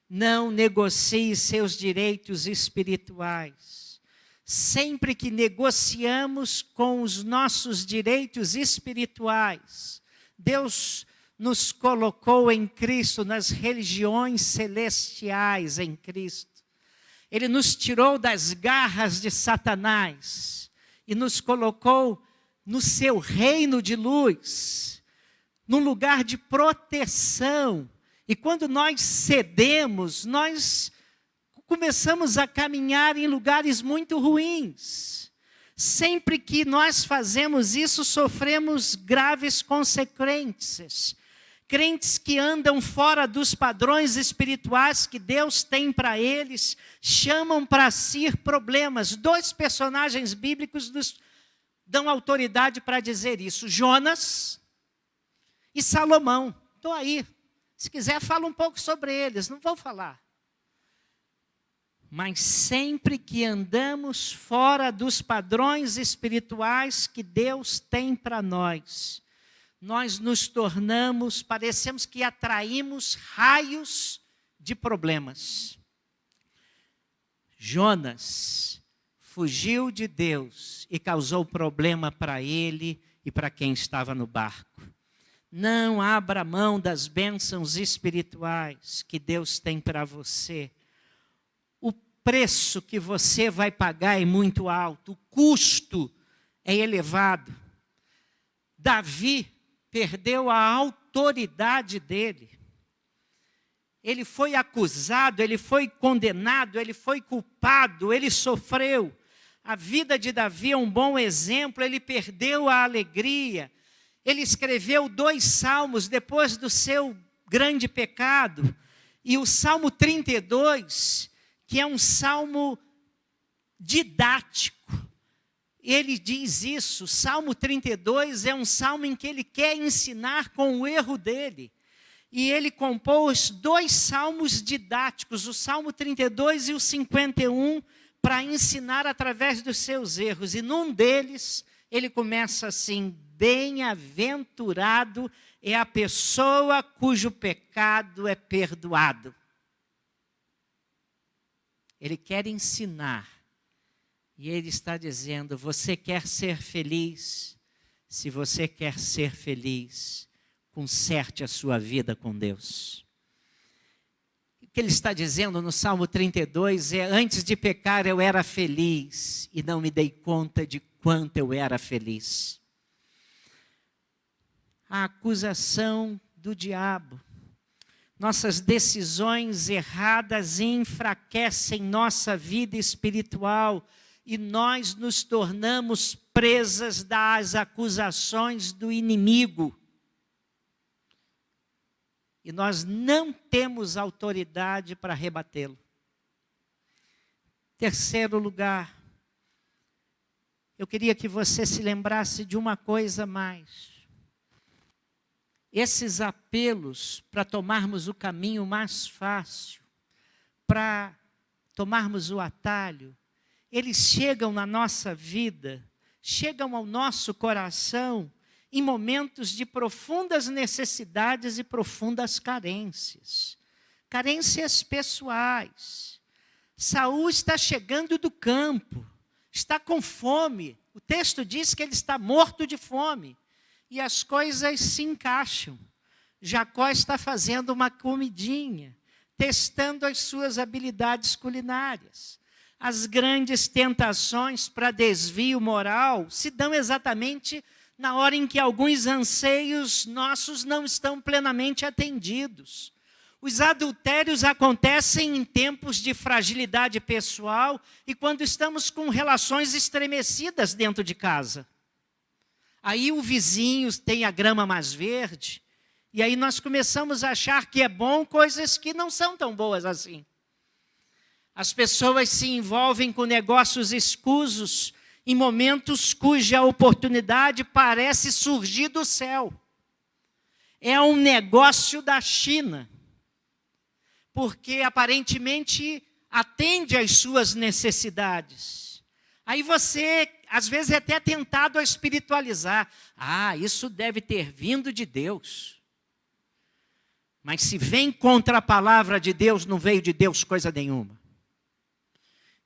não negocie seus direitos espirituais. Sempre que negociamos com os nossos direitos espirituais, Deus nos colocou em Cristo, nas religiões celestiais em Cristo. Ele nos tirou das garras de Satanás e nos colocou no seu reino de luz, num lugar de proteção. E quando nós cedemos, nós começamos a caminhar em lugares muito ruins. Sempre que nós fazemos isso, sofremos graves consequências. Crentes que andam fora dos padrões espirituais que Deus tem para eles, chamam para si problemas. 2 personagens bíblicos nos dão autoridade para dizer isso: Jonas e Salomão. Estou aí. Se quiser, fala um pouco sobre eles, não vou falar. Mas sempre que andamos fora dos padrões espirituais que Deus tem para nós, nós nos tornamos, parecemos que atraímos raios de problemas. Jonas fugiu de Deus e causou problema para ele e para quem estava no barco. Não abra mão das bênçãos espirituais que Deus tem para você. O preço que você vai pagar é muito alto, o custo é elevado. Davi perdeu a autoridade dele. Ele foi acusado, ele foi condenado, ele foi culpado, ele sofreu. A vida de Davi é um bom exemplo, ele perdeu a alegria. Ele escreveu 2 salmos depois do seu grande pecado. E o Salmo 32, que é um salmo didático, ele diz isso. Salmo 32 é um salmo em que ele quer ensinar com o erro dele. E ele compôs 2 salmos didáticos, o Salmo 32 e o 51, para ensinar através dos seus erros. E num deles, ele começa assim: bem-aventurado é a pessoa cujo pecado é perdoado. Ele quer ensinar. E ele está dizendo: você quer ser feliz? Se você quer ser feliz, conserte a sua vida com Deus. O que ele está dizendo no Salmo 32 é: antes de pecar eu era feliz e não me dei conta de quanto eu era feliz. A acusação do diabo. Nossas decisões erradas enfraquecem nossa vida espiritual e nós nos tornamos presas das acusações do inimigo. E nós não temos autoridade para rebatê-lo. Terceiro lugar, eu queria que você se lembrasse de uma coisa mais. Esses apelos para tomarmos o caminho mais fácil, para tomarmos o atalho, eles chegam na nossa vida, chegam ao nosso coração em momentos de profundas necessidades e profundas carências. Carências pessoais. Saul está chegando do campo, está com fome. O texto diz que ele está morto de fome. E as coisas se encaixam. Jacó está fazendo uma comidinha, testando as suas habilidades culinárias. As grandes tentações para desvio moral se dão exatamente na hora em que alguns anseios nossos não estão plenamente atendidos. Os adultérios acontecem em tempos de fragilidade pessoal e quando estamos com relações estremecidas dentro de casa. Aí o vizinho tem a grama mais verde, e aí nós começamos a achar que é bom coisas que não são tão boas assim. As pessoas se envolvem com negócios escusos em momentos cuja oportunidade parece surgir do céu. É um negócio da China, porque aparentemente atende às suas necessidades. Aí você, às vezes, é até tentado a espiritualizar. Ah, isso deve ter vindo de Deus. Mas se vem contra a palavra de Deus, não veio de Deus coisa nenhuma.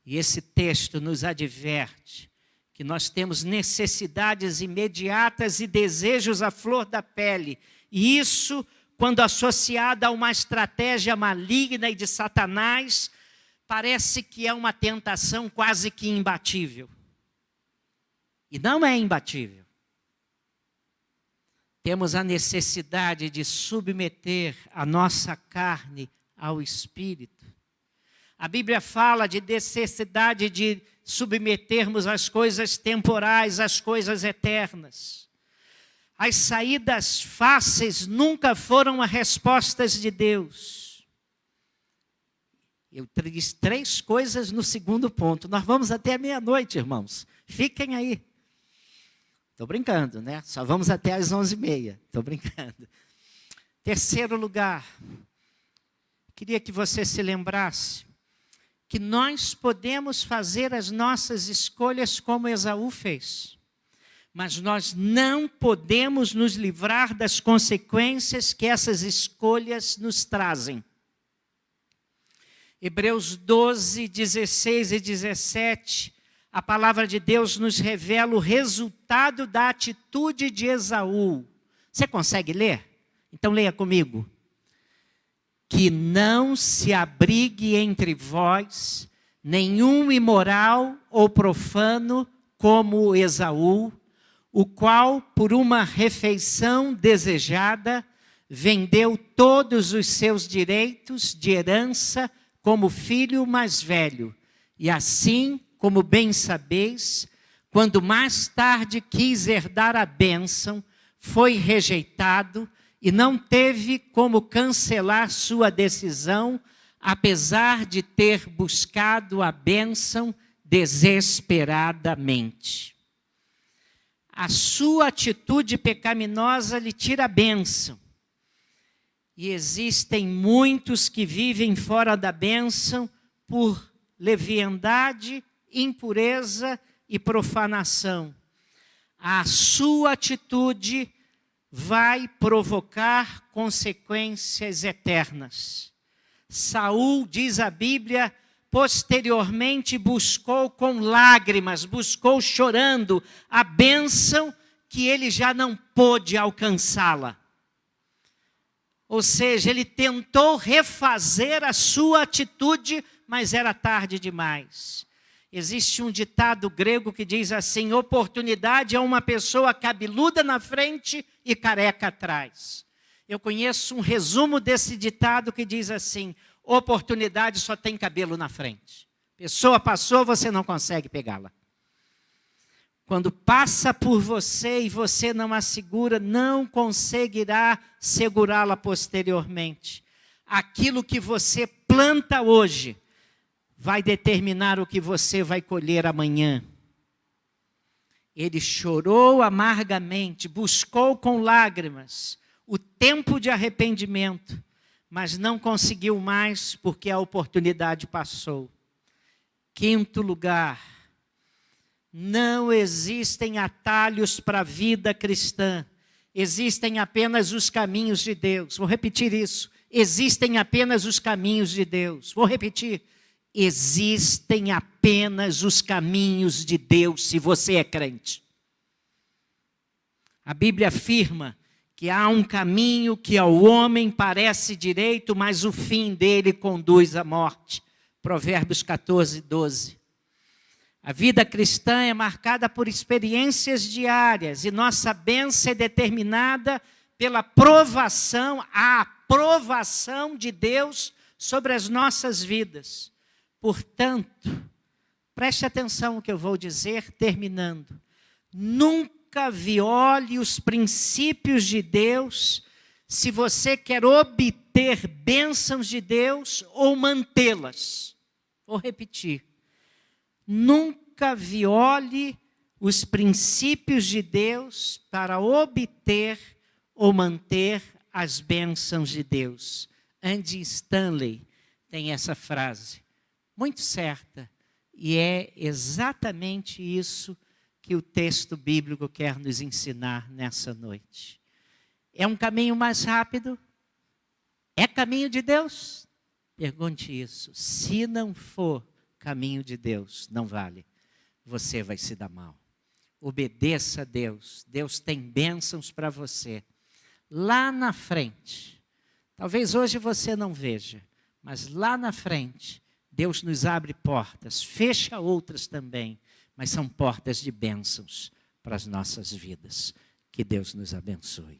E esse texto nos adverte que nós temos necessidades imediatas e desejos à flor da pele. E isso, quando associado a uma estratégia maligna e de Satanás, parece que é uma tentação quase que imbatível. E não é imbatível. Temos a necessidade de submeter a nossa carne ao Espírito. A Bíblia fala de necessidade de submetermos as coisas temporais às coisas eternas. As saídas fáceis nunca foram as respostas de Deus. Eu disse 3 coisas no segundo ponto. Nós vamos até meia-noite, irmãos. Fiquem aí. Estou brincando, né? Só vamos até às 11h30. Estou brincando. Terceiro lugar. Queria que você se lembrasse que nós podemos fazer as nossas escolhas como Esaú fez. Mas nós não podemos nos livrar das consequências que essas escolhas nos trazem. Hebreus 12, 16 e 17, a palavra de Deus nos revela o resultado da atitude de Esaú. Você consegue ler? Então leia comigo. Que não se abrigue entre vós nenhum imoral ou profano como Esaú, o qual, por uma refeição desejada, vendeu todos os seus direitos de herança como filho mais velho. E assim, como bem sabeis, quando mais tarde quis herdar a bênção, foi rejeitado e não teve como cancelar sua decisão, apesar de ter buscado a bênção desesperadamente. A sua atitude pecaminosa lhe tira a bênção. E existem muitos que vivem fora da bênção por leviandade, impureza e profanação. A sua atitude vai provocar consequências eternas. Saul, diz a Bíblia, posteriormente buscou com lágrimas, buscou chorando a bênção que ele já não pôde alcançá-la. Ou seja, ele tentou refazer a sua atitude, mas era tarde demais. Existe um ditado grego que diz assim: oportunidade é uma pessoa cabeluda na frente e careca atrás. Eu conheço um resumo desse ditado que diz assim: oportunidade só tem cabelo na frente. Pessoa passou, você não consegue pegá-la. Quando passa por você e você não a segura, não conseguirá segurá-la posteriormente. Aquilo que você planta hoje vai determinar o que você vai colher amanhã. Ele chorou amargamente, buscou com lágrimas o tempo de arrependimento, mas não conseguiu mais porque a oportunidade passou. Quinto lugar, não existem atalhos para a vida cristã. Existem apenas os caminhos de Deus. Vou repetir isso. Existem apenas os caminhos de Deus. Vou repetir. Existem apenas os caminhos de Deus se você é crente. A Bíblia afirma que há um caminho que ao homem parece direito, mas o fim dele conduz à morte. Provérbios 14, 12. A vida cristã é marcada por experiências diárias e nossa bênção é determinada pela provação, a aprovação de Deus sobre as nossas vidas. Portanto, preste atenção no que eu vou dizer, terminando. Nunca viole os princípios de Deus se você quer obter bênçãos de Deus ou mantê-las. Vou repetir. Nunca viole os princípios de Deus para obter ou manter as bênçãos de Deus. Andy Stanley tem essa frase muito certa. E é exatamente isso que o texto bíblico quer nos ensinar nessa noite. É um caminho mais rápido? É caminho de Deus? Pergunte isso. Se não for caminho de Deus, não vale. Você vai se dar mal. Obedeça a Deus. Deus tem bênçãos para você. Lá na frente, talvez hoje você não veja, mas lá na frente, Deus nos abre portas, fecha outras também, mas são portas de bênçãos para as nossas vidas. Que Deus nos abençoe.